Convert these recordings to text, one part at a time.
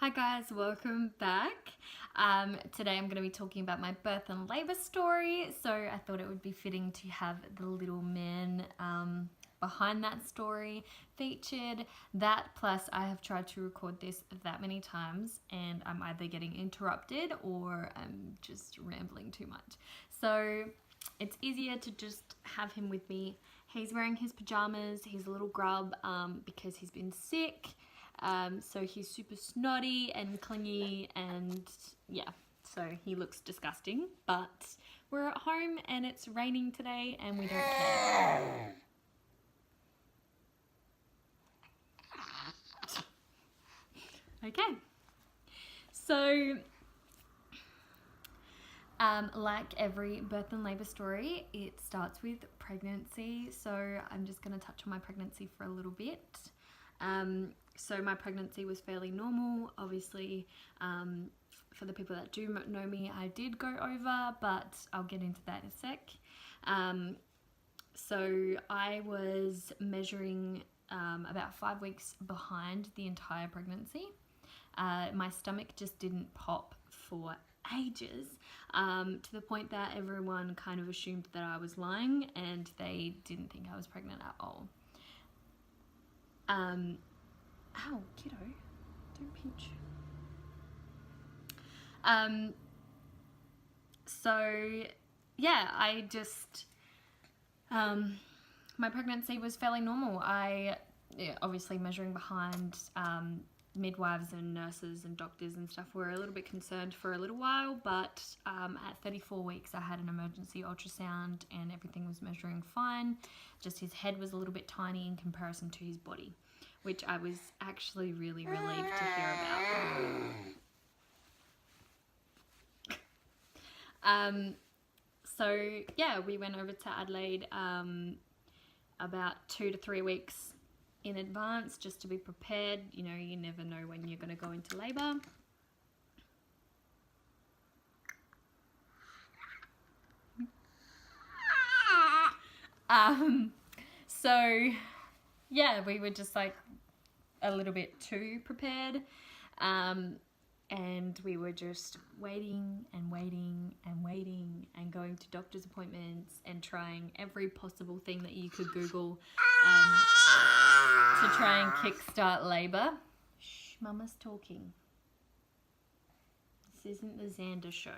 Hi guys, welcome back. Today I'm going to be talking about my birth and labour story, so I thought it would be fitting to have the little man behind that story featured. That plus I have tried to record this that many times and I'm either getting interrupted or I'm just rambling too much. So it's easier to just have him with me. He's wearing his pajamas, he's a little grub because he's been sick. So he's super snotty and clingy and yeah, so he looks disgusting, but we're at home and it's raining today and we don't care. Okay, so like every birth and labour story, it starts with pregnancy, so I'm just going to touch on my pregnancy for a little bit. So my pregnancy was fairly normal. Obviously, for the people that do know me, I did go over, but I'll get into that in a sec. So I was measuring about 5 weeks behind the entire pregnancy. My stomach just didn't pop for ages, to the point that everyone kind of assumed that I was lying and they didn't think I was pregnant at all. Ow, kiddo, don't pinch. So yeah, I just, my pregnancy was fairly normal. Obviously measuring behind, midwives and nurses and doctors and stuff were a little bit concerned for a little while, but at 34 weeks I had an emergency ultrasound and everything was measuring fine. Just his head was a little bit tiny in comparison to his body, which I was actually really relieved to hear about. So yeah, we went over to Adelaide about 2 to 3 weeks in advance just to be prepared. You know, you never know when you're going to go into labour. So yeah, we were just like a little bit too prepared, and we were just waiting and waiting and waiting and going to doctor's appointments and trying every possible thing that you could Google to try and kickstart labour. Shh, Mama's talking. This isn't the Xander show.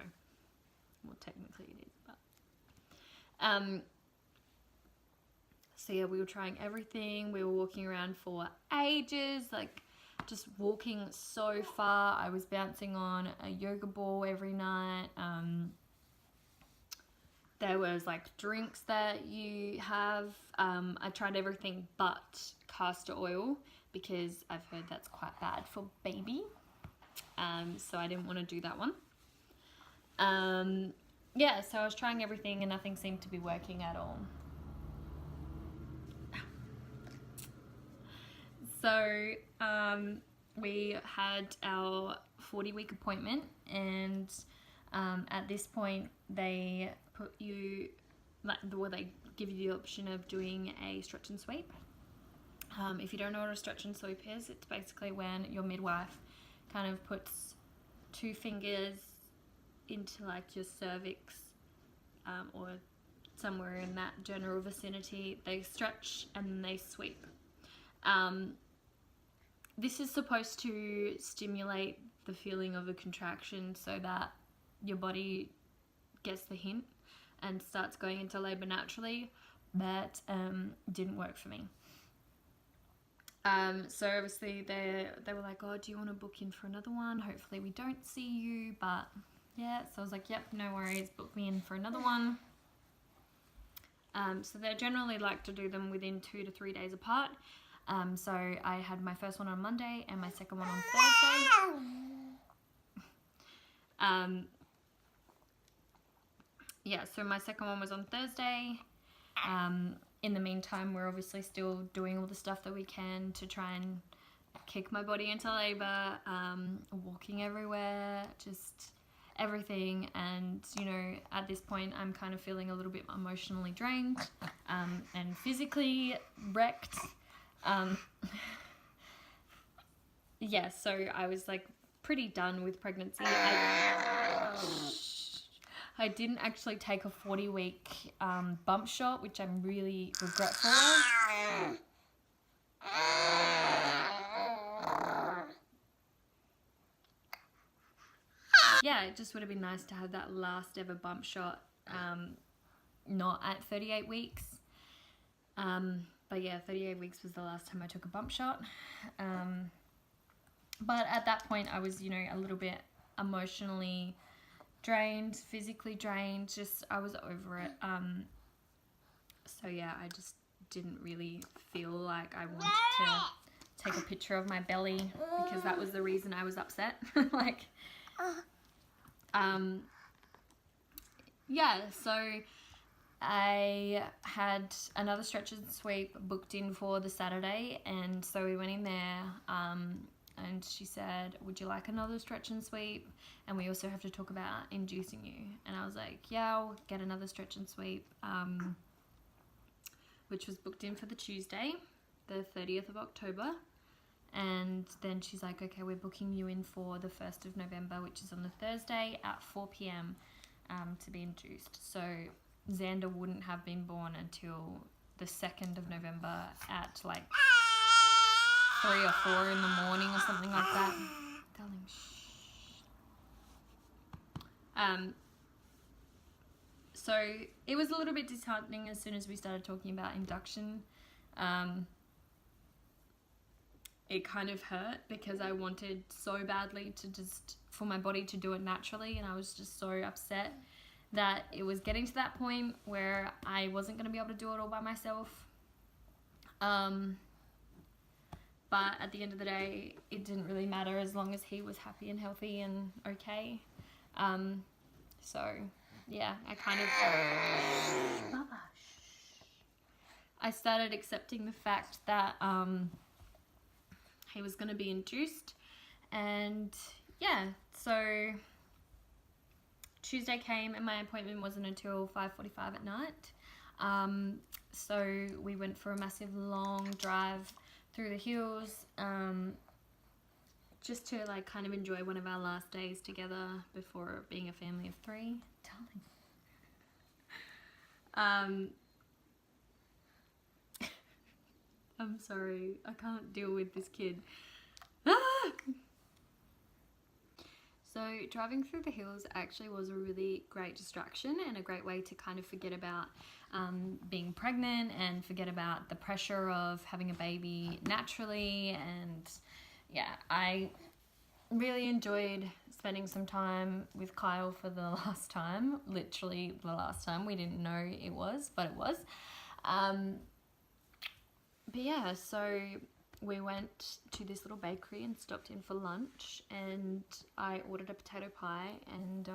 Well, technically it is, but so yeah, we were trying everything. We were walking around for ages, like just walking so far. I was bouncing on a yoga ball every night. There was like drinks that you have. I tried everything but castor oil because I've heard that's quite bad for baby. So I didn't want to do that one. Yeah, so I was trying everything and nothing seemed to be working at all. So we had our 40-week appointment, and at this point they put you, they give you the option of doing a stretch and sweep. If you don't know what a stretch and sweep is, it's basically when your midwife kind of puts 2 fingers into like your cervix or somewhere in that general vicinity. They stretch and then they sweep. This is supposed to stimulate the feeling of a contraction so that your body gets the hint and starts going into labour naturally, but didn't work for me. So obviously they were like, oh, do you want to book in for another one? Hopefully we don't see you, but yeah, so I was like, yep, no worries, book me in for another one. So they generally like to do them within 2 to 3 days apart. So I had my first one on Monday and my second one on Thursday. Yeah, so my second one was on Thursday. In the meantime, we're obviously still doing all the stuff that we can to try and kick my body into labour, walking everywhere, just everything. And, you know, at this point, I'm kind of feeling a little bit emotionally drained and physically wrecked. Yeah, so I was like pretty done with pregnancy. I didn't actually take a 40-week bump shot, which I'm really regretful of. Yeah, it just would have been nice to have that last ever bump shot, not at 38 weeks. But yeah, 38 weeks was the last time I took a bump shot. But at that point I was, a little bit emotionally drained, physically drained, just I was over it. So yeah, I just didn't really feel like I wanted to take a picture of my belly, because that was the reason I was upset. Yeah, so I had another stretch and sweep booked in for the Saturday, and so we went in there, and she said, would you like another stretch and sweep? And we also have to talk about inducing you. And I was like, yeah, I'll get another stretch and sweep, which was booked in for the Tuesday, the 30th of October. And then she's like, okay, we're booking you in for the 1st of November, which is on the Thursday at 4 p.m. To be induced. So Xander wouldn't have been born until the 2nd of November at like 3 or 4 in the morning or something like that. Darling, shh. So it was a little bit disheartening as soon as we started talking about induction. It kind of hurt because I wanted so badly for my body to do it naturally, and I was just so upset that it was getting to that point where I wasn't going to be able to do it all by myself. But at the end of the day, it didn't really matter as long as he was happy and healthy and okay. So yeah, I started accepting the fact that he was going to be induced. And yeah, so Tuesday came and my appointment wasn't until 5:45 at night. So we went for a massive long drive through the hills, just to like kind of enjoy one of our last days together before being a family of 3. Darling. I'm sorry, I can't deal with this kid. So driving through the hills actually was a really great distraction and a great way to kind of forget about being pregnant and forget about the pressure of having a baby naturally. And yeah, I really enjoyed spending some time with Kyle for the last time, literally the last time. We didn't know it was, but it was. But yeah, so we went to this little bakery and stopped in for lunch, and I ordered a potato pie, and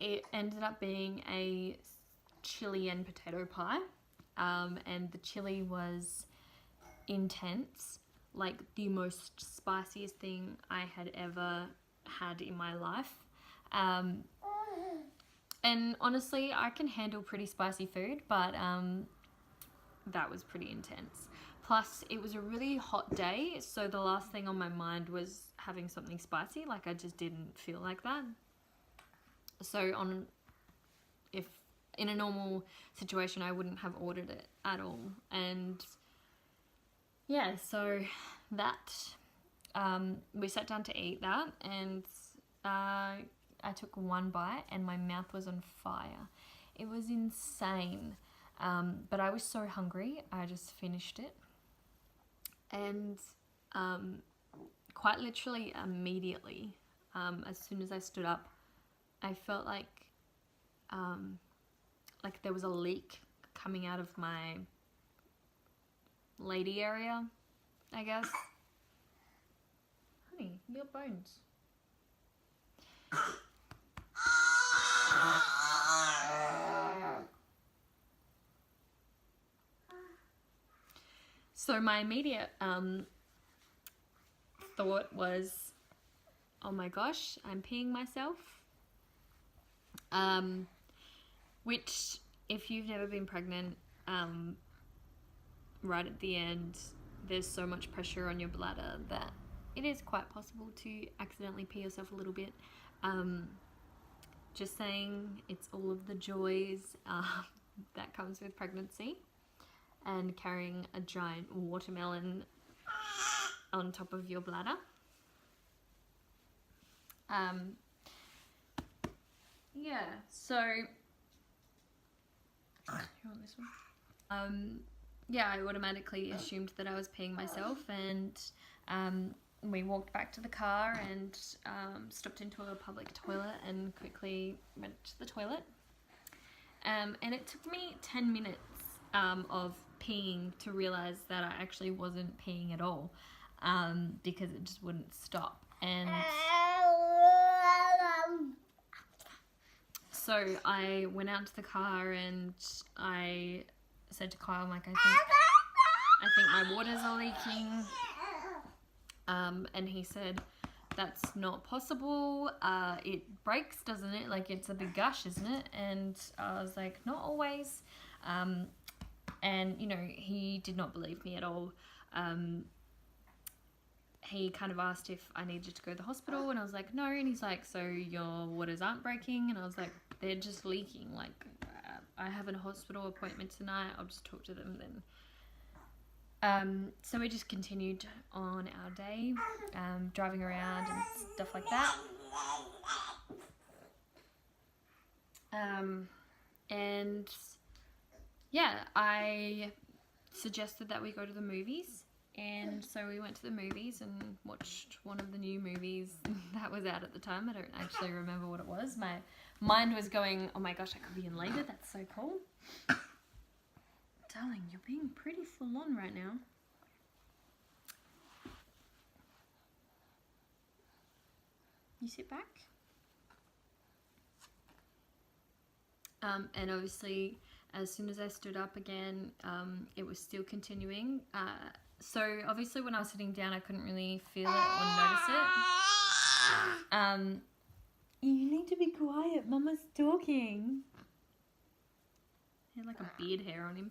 it ended up being a Chilean potato pie, and the chili was intense, like the most spiciest thing I had ever had in my life. And honestly, I can handle pretty spicy food, but that was pretty intense. Plus, it was a really hot day, so the last thing on my mind was having something spicy. Like, I just didn't feel like that. So if in a normal situation, I wouldn't have ordered it at all. And yeah, so that, we sat down to eat that, and I took one bite and my mouth was on fire. It was insane. But I was so hungry, I just finished it. And quite literally immediately, as soon as I stood up, I felt like there was a leak coming out of my lady area, I guess. Honey, your bones. So my immediate thought was, oh my gosh, I'm peeing myself. Which, if you've never been pregnant, right at the end, there's so much pressure on your bladder that it is quite possible to accidentally pee yourself a little bit. Just saying, it's all of the joys that comes with pregnancy and carrying a giant watermelon on top of your bladder. Yeah, so you want this one? Yeah, I automatically assumed that I was peeing myself, and we walked back to the car and stopped into a public toilet and quickly went to the toilet. And it took me 10 minutes of peeing to realise that I actually wasn't peeing at all, because it just wouldn't stop. And so I went out to the car and I said to Kyle, I'm like, I think my waters are leaking. And he said, that's not possible. It breaks, doesn't it? Like, it's a big gush, isn't it? And I was like, not always. And, you know, he did not believe me at all. He kind of asked if I needed to go to the hospital, and I was like, no. And he's like, so your waters aren't breaking? And I was like, they're just leaking. Like, I have a hospital appointment tonight. I'll just talk to them then. So we just continued on our day, driving around and stuff like that. And yeah, I suggested that we go to the movies. And so we went to the movies and watched one of the new movies that was out at the time. I don't actually remember what it was. My mind was going, oh my gosh, I could be in labour. That's so cool. Darling, you're being pretty full on right now. You sit back. And obviously, as soon as I stood up again, it was still continuing. So obviously when I was sitting down, I couldn't really feel it or notice it. You need to be quiet. Mama's talking. He had like a beard hair on him.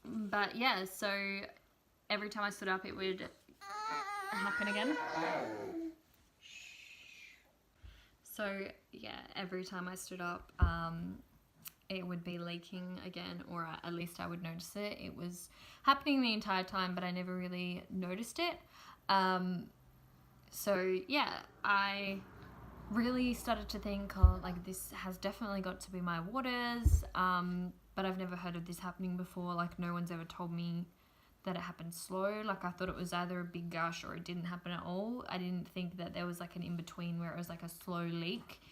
But yeah, so every time I stood up, it would happen again. So yeah, every time I stood up, it would be leaking again, or at least I would notice it. It was happening the entire time, but I never really noticed it. So yeah, I really started to think, oh, like, this has definitely got to be my waters, but I've never heard of this happening before. Like, no one's ever told me that it happened slow. Like, I thought it was either a big gush or it didn't happen at all. I didn't think that there was like an in-between where it was like a slow leak.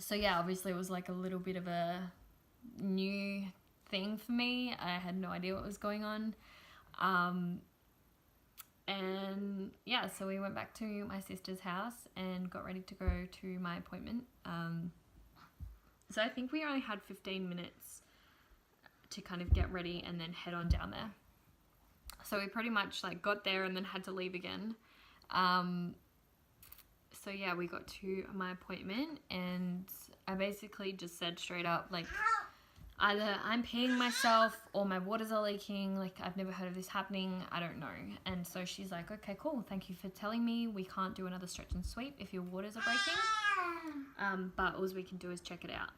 So yeah, obviously it was like a little bit of a new thing for me. I had no idea what was going on. And yeah, so we went back to my sister's house and got ready to go to my appointment. So I think we only had 15 minutes to kind of get ready and then head on down there. So we pretty much like got there and then had to leave again. So yeah, we got to my appointment and I basically just said straight up, like, either I'm peeing myself or my waters are leaking. Like, I've never heard of this happening. I don't know. And so she's like, okay, cool. Thank you for telling me. We can't do another stretch and sweep if your waters are breaking. But all we can do is check it out.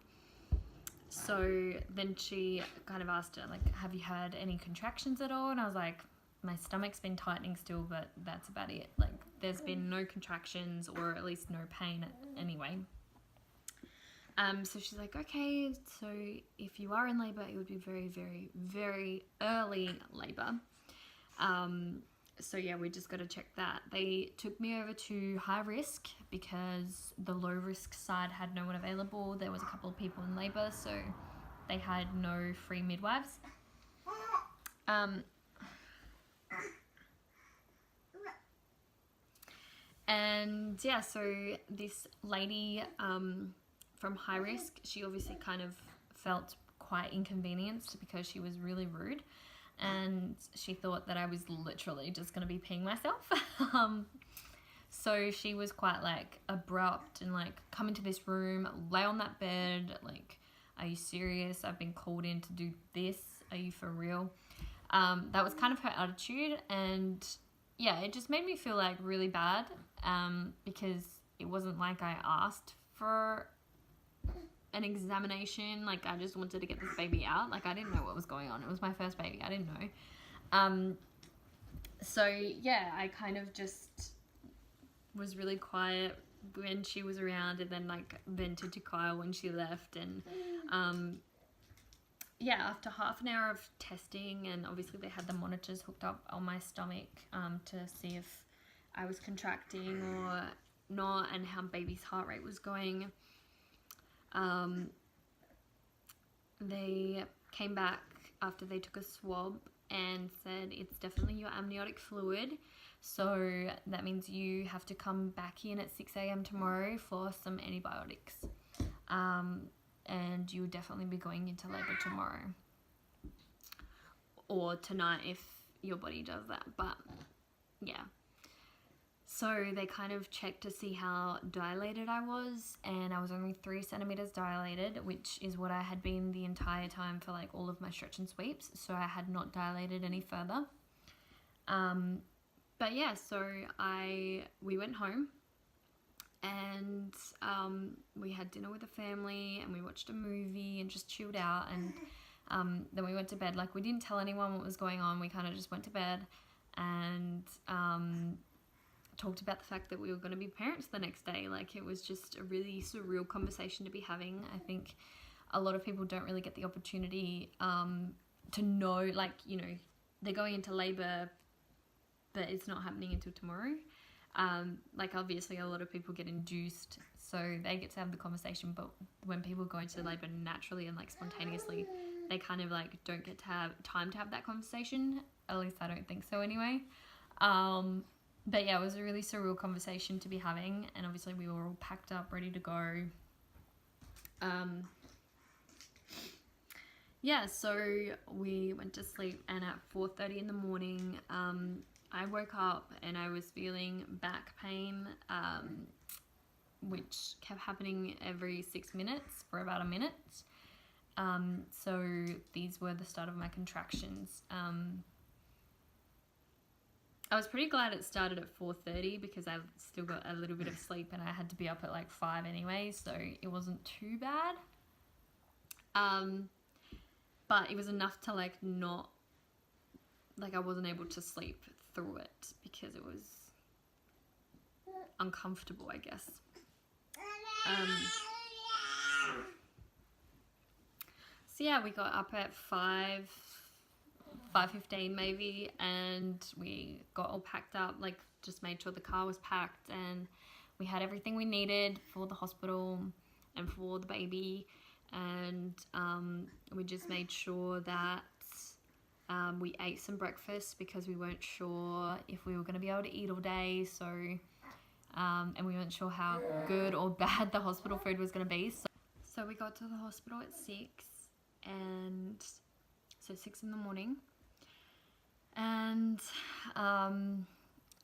So then she kind of asked her, like, have you had any contractions at all? And I was like, my stomach's been tightening still, but that's about it. Like, there's been no contractions or at least no pain anyway. So she's like, okay, so if you are in labour, it would be very, very, very early labour. So yeah, we just got to check that. They took me over to high risk because the low risk side had no one available. There was a couple of people in labour, so they had no free midwives. And yeah, so this lady from high risk, she obviously kind of felt quite inconvenienced because she was really rude and she thought that I was literally just going to be peeing myself. So she was quite like abrupt and like, come into this room, lay on that bed, like, are you serious? I've been called in to do this. Are you for real? That was kind of her attitude, and yeah, it just made me feel like really bad, because it wasn't like I asked for an examination. Like, I just wanted to get this baby out. Like, I didn't know what was going on. It was my first baby. I didn't know. So yeah, I kind of just was really quiet when she was around, and then like vented to Kyle when she left. And yeah, after half an hour of testing, and obviously they had the monitors hooked up on my stomach to see if I was contracting or not, and how baby's heart rate was going. They came back after they took a swab and said it's definitely your amniotic fluid, so that means you have to come back in at 6 a.m. tomorrow for some antibiotics, and you'll definitely be going into labor tomorrow or tonight if your body does that. But yeah, so they kind of checked to see how dilated I was, and I was only 3 centimeters dilated, which is what I had been the entire time for like all of my stretch and sweeps, so I had not dilated any further. But yeah, so we went home, and we had dinner with the family, and we watched a movie and just chilled out, and then we went to bed. Like, we didn't tell anyone what was going on. We kind of just went to bed and talked about the fact that we were going to be parents the next day. Like, it was just a really surreal conversation to be having. I think a lot of people don't really get the opportunity to know, like, you know, they're going into labor, but it's not happening until tomorrow. Like, obviously a lot of people get induced, so they get to have the conversation, but when people go into labor naturally and like spontaneously, they kind of like don't get to have time to have that conversation. At least I don't think so anyway. But yeah, it was a really surreal conversation to be having, and obviously we were all packed up, ready to go. Yeah, so we went to sleep, and at 4:30 in the morning, I woke up and I was feeling back pain, which kept happening every 6 minutes for about a minute. So these were the start of my contractions. I was pretty glad it started at 4:30 because I've still got a little bit of sleep, and I had to be up at like 5 anyway, so it wasn't too bad. But it was enough to like not, like, I wasn't able to sleep through it because it was uncomfortable, I guess. So yeah, we got up at 5:15 maybe, and we got all packed up, like just made sure the car was packed, and we had everything we needed for the hospital and for the baby, and we just made sure that we ate some breakfast because we weren't sure if we were going to be able to eat all day, so and we weren't sure how good or bad the hospital food was going to be. So we got to the hospital at 6, and so 6 in the morning, and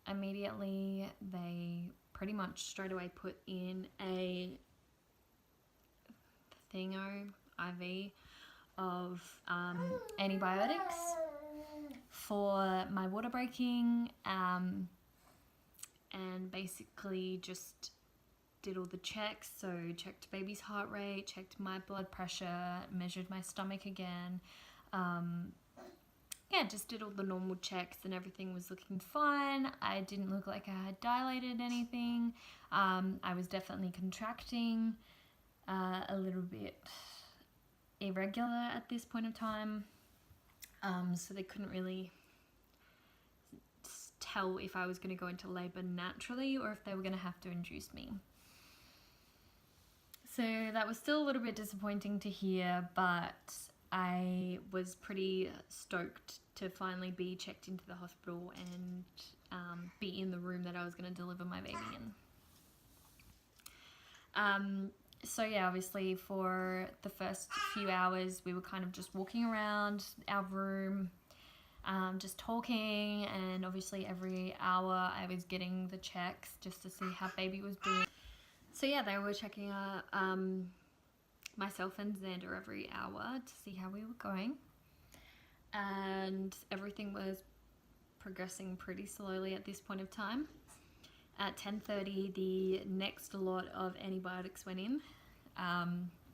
immediately they pretty much straight away put in a thingo IV of antibiotics for my water breaking, and basically just did all the checks. So checked baby's heart rate, checked my blood pressure, measured my stomach again. Yeah, just did all the normal checks, and everything was looking fine. I didn't look like I had dilated anything. I was definitely contracting, a little bit irregular at this point of time. So they couldn't really tell if I was going to go into labor naturally or if they were going to have to induce me. So that was still a little bit disappointing to hear, but I was pretty stoked to finally be checked into the hospital and be in the room that I was going to deliver my baby in. So yeah, obviously for the first few hours we were kind of just walking around our room, just talking, and obviously every hour I was getting the checks just to see how baby was doing. So yeah, they were checking myself and Xander every hour to see how we were going. and everything was progressing pretty slowly at this point of time. At 10:30, the next lot of antibiotics went in,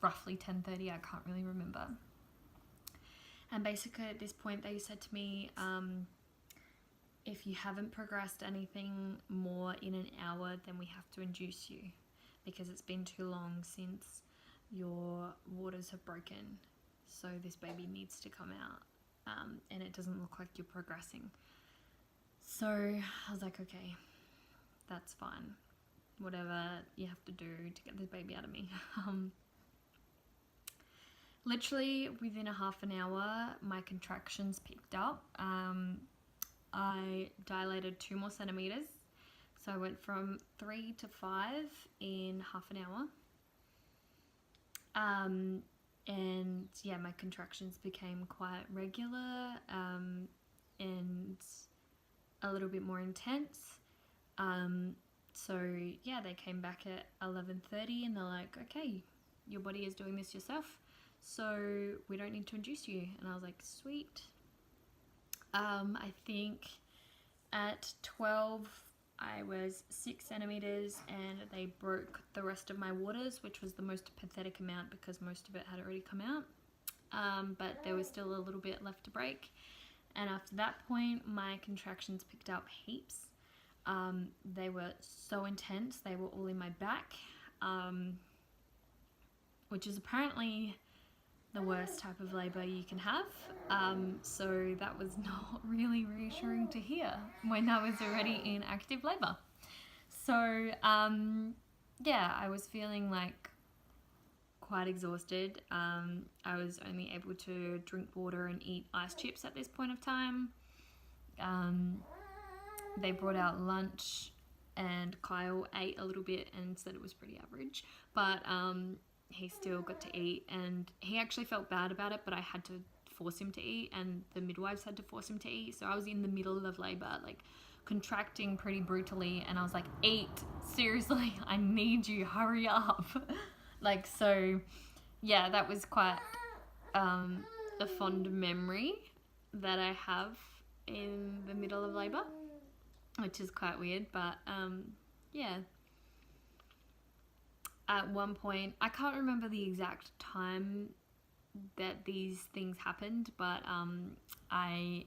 roughly 10:30, I can't really remember. And basically at this point they said to me, if you haven't progressed anything more in an hour, then we have to induce you, because it's been too long since your waters have broken, so this baby needs to come out, and it doesn't look like you're progressing. So I was like, okay, that's fine, whatever you have to do to get this baby out of me. Literally within a half an hour, my contractions picked up. I dilated 2 more centimeters, so I went from 3 to 5 in half an hour. And yeah, my contractions became quite regular, and a little bit more intense. So yeah, they came back at 11:30 and they're like, okay, your body is doing this yourself, so we don't need to induce you. And I was like, sweet. I think at 12 I was 6 centimeters and they broke the rest of my waters, which was the most pathetic amount because most of it had already come out, but there was still a little bit left to break. And after that point, my contractions picked up heaps. They were so intense, they were all in my back, which is apparently the worst type of labour you can have. So that was not really reassuring to hear when I was already in active labour. So yeah, I was feeling like quite exhausted. I was only able to drink water and eat ice chips at this point of time. They brought out lunch and Kyle ate a little bit and said it was pretty average, but he still got to eat, and he actually felt bad about it, but I had to force him to eat, and the midwives had to force him to eat. So I was in the middle of labour, like contracting pretty brutally, and I was like, eat, seriously, I need you, hurry up. Like, so yeah, that was quite a fond memory that I have in the middle of labour, which is quite weird, but yeah. At one point, I can't remember the exact time that these things happened, but I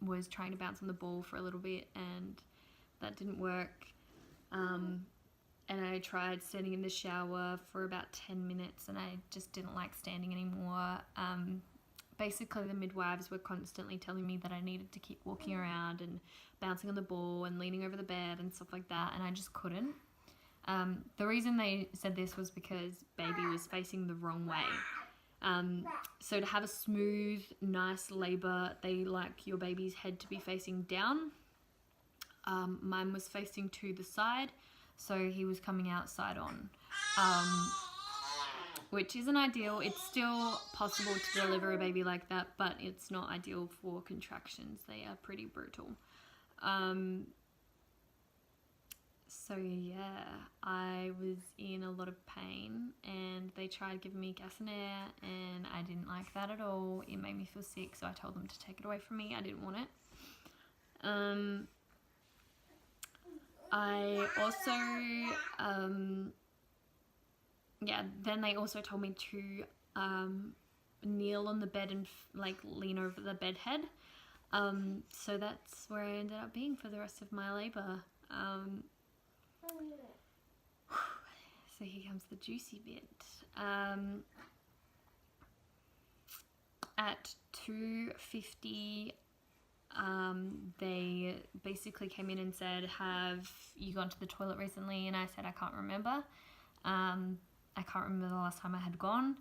was trying to bounce on the ball for a little bit and that didn't work. And I tried standing in the shower for about 10 minutes and I just didn't like standing anymore. Basically, the midwives were constantly telling me that I needed to keep walking around and bouncing on the ball and leaning over the bed and stuff like that, and I just couldn't. The reason they said this was because baby was facing the wrong way. So to have a smooth, nice labour, they like your baby's head to be facing down. Mine was facing to the side, so he was coming out side on, which isn't ideal. It's still possible to deliver a baby like that, but it's not ideal for contractions. They are pretty brutal. So yeah, I was in a lot of pain and they tried giving me gas and air and I didn't like that at all. It made me feel sick, so I told them to take it away from me. I didn't want it. I also, yeah, then they also told me to kneel on the bed and like lean over the bed head. So that's where I ended up being for the rest of my labour. So here comes the juicy bit. At 2:50, they basically came in and said, have you gone to the toilet recently? And I said, I can't remember. I can't remember the last time I had gone.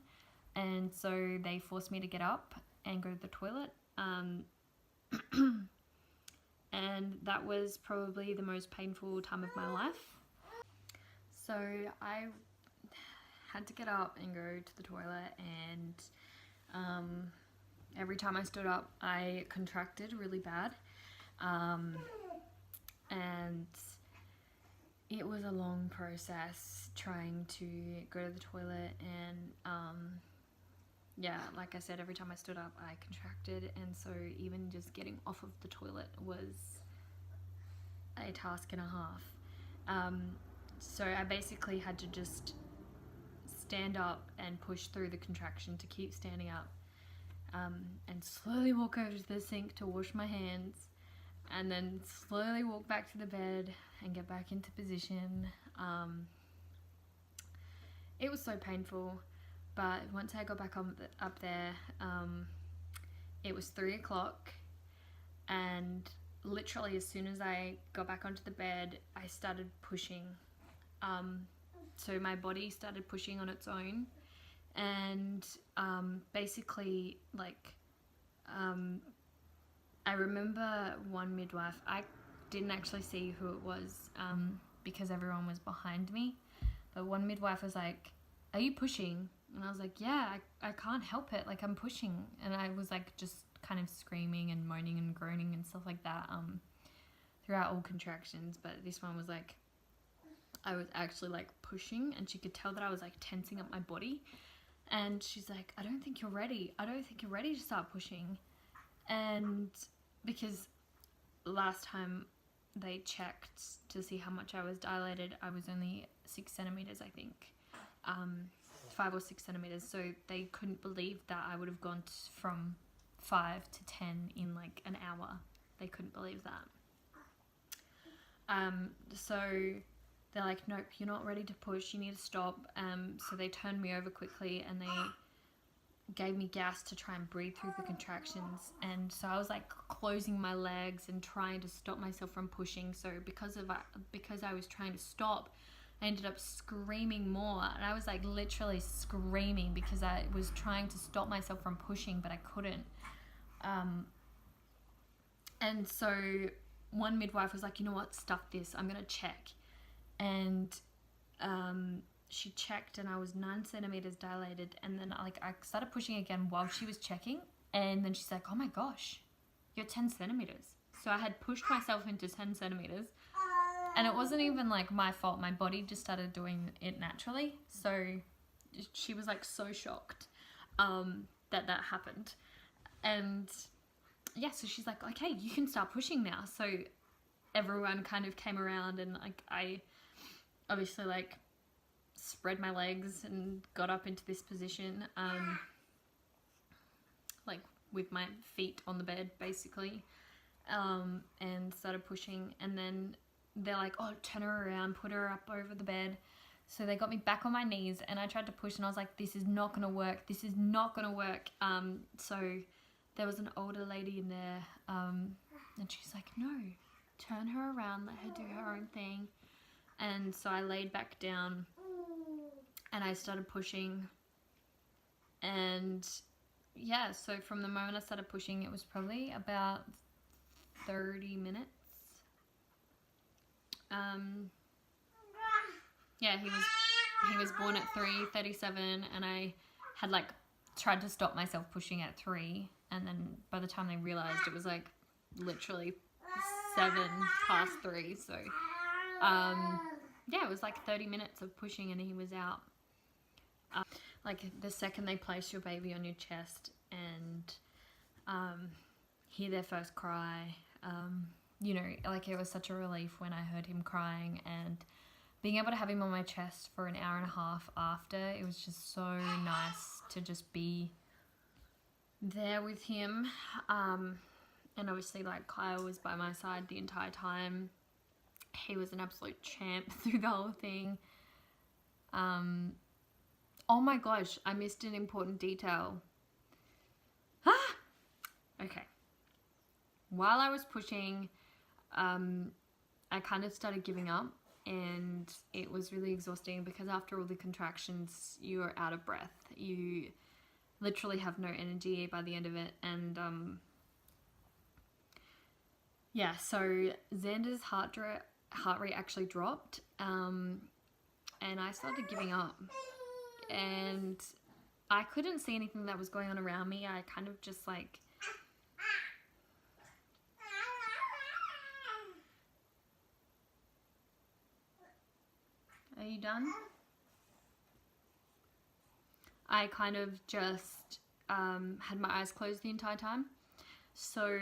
And so they forced me to get up and go to the toilet. And that was probably the most painful time of my life. So I had to get up and go to the toilet, and every time I stood up I contracted really bad, and it was a long process trying to go to the toilet, and yeah, like I said, every time I stood up, I contracted, and so even just getting off of the toilet was a task and a half. So I basically had to just stand up and push through the contraction to keep standing up, and slowly walk over to the sink to wash my hands, and then slowly walk back to the bed and get back into position. It was so painful, but once I got back up there, it was 3 o'clock, and literally as soon as I got back onto the bed, I started pushing. So my body started pushing on its own, and basically, like, I remember one midwife, I didn't actually see who it was, because everyone was behind me, but one midwife was like, "Are you pushing?" And I was like, "Yeah, I can't help it, like I'm pushing." And I was like just kind of screaming and moaning and groaning and stuff like that throughout all contractions, but this one was like, I was actually like pushing, and she could tell that I was like tensing up my body, and she's like, I don't think you're ready to start pushing." And because last time they checked to see how much I was dilated, I was only 6 centimeters, I think, 5 or 6 centimeters, so they couldn't believe that I would have gone from 5 to 10 in like an hour. They couldn't believe that. So they're like, "Nope, you're not ready to push, you need to stop." So they turned me over quickly, and they gave me gas to try and breathe through the contractions. And so I was like closing my legs and trying to stop myself from pushing. So because I was trying to stop, I ended up screaming more, and I was like literally screaming because I was trying to stop myself from pushing, but I couldn't. And so one midwife was like, "You know what, stuff this, I'm gonna check." And she checked, and I was 9 centimeters dilated, and then I started pushing again while she was checking, and then she's like, "Oh my gosh, you're 10 centimeters." So I had pushed myself into 10 centimeters, and it wasn't even like my fault. My body just started doing it naturally. So she was like so shocked that happened. And yeah, so she's like, "Okay, you can start pushing now." So everyone kind of came around, and like I obviously like spread my legs and got up into this position, like with my feet on the bed basically, and started pushing. And then they're like, "Oh, turn her around, put her up over the bed." So they got me back on my knees, and I tried to push, and I was like, "This is not gonna work, this is not gonna work." So there was an older lady in there, and she's like, "No, turn her around, let her do her own thing." And so I laid back down, and I started pushing. And yeah, so from the moment I started pushing, it was probably about 30 minutes. Yeah, he was born at 3:37, and I had like tried to stop myself pushing at 3, and then by the time they realized, it was like literally 3:07. So yeah, it was like 30 minutes of pushing, and he was out. Like the second they place your baby on your chest and hear their first cry, you know, like it was such a relief when I heard him crying, and being able to have him on my chest for an hour and a half after, it was just so nice to just be there with him. And obviously like Kyle was by my side the entire time. He was an absolute champ through the whole thing. Oh my gosh, I missed an important detail. Okay. While I was pushing, I kind of started giving up, and it was really exhausting because after all the contractions, you're out of breath. You literally have no energy by the end of it. And yeah, so Xander's heart rate actually dropped, and I started giving up. And I couldn't see anything that was going on around me. I kind of just like... Are you done? I kind of just had my eyes closed the entire time. So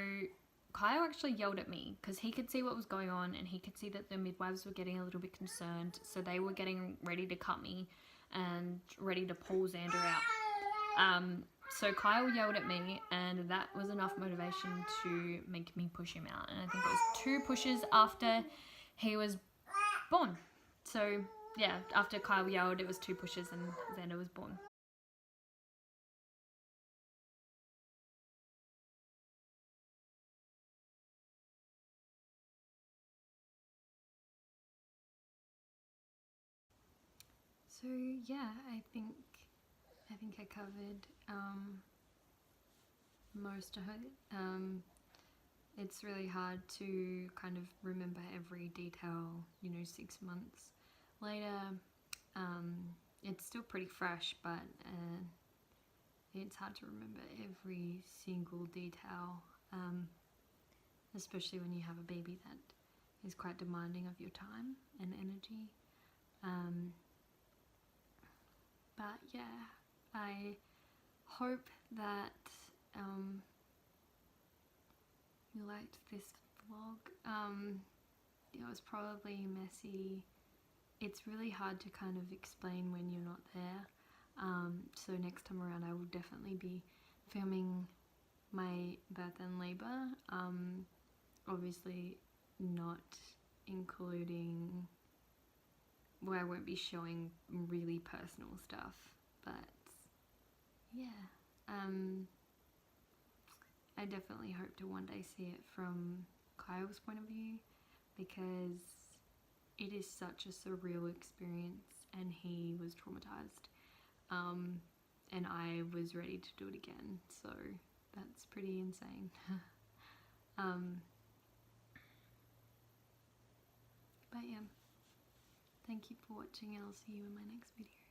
Kyle actually yelled at me because he could see what was going on, and he could see that the midwives were getting a little bit concerned. So they were getting ready to cut me and ready to pull Xander out. So Kyle yelled at me, and that was enough motivation to make me push him out. And I think it was 2 pushes after he was born. So yeah, after Kyle yelled, it was 2 pushes and Xander was born. So yeah, I think I covered most of it. It's really hard to kind of remember every detail, 6 months later. It's still pretty fresh, but it's hard to remember every single detail, especially when you have a baby that is quite demanding of your time and energy. But yeah, I hope that you liked this vlog. It was probably messy. It's really hard to kind of explain when you're not there. So next time around I will definitely be filming my birth and labour. Obviously not including, I won't be showing really personal stuff, but yeah, I definitely hope to one day see it from Kyle's point of view, because it is such a surreal experience and he was traumatized, and I was ready to do it again, so that's pretty insane. But yeah, thank you for watching, and I'll see you in my next video.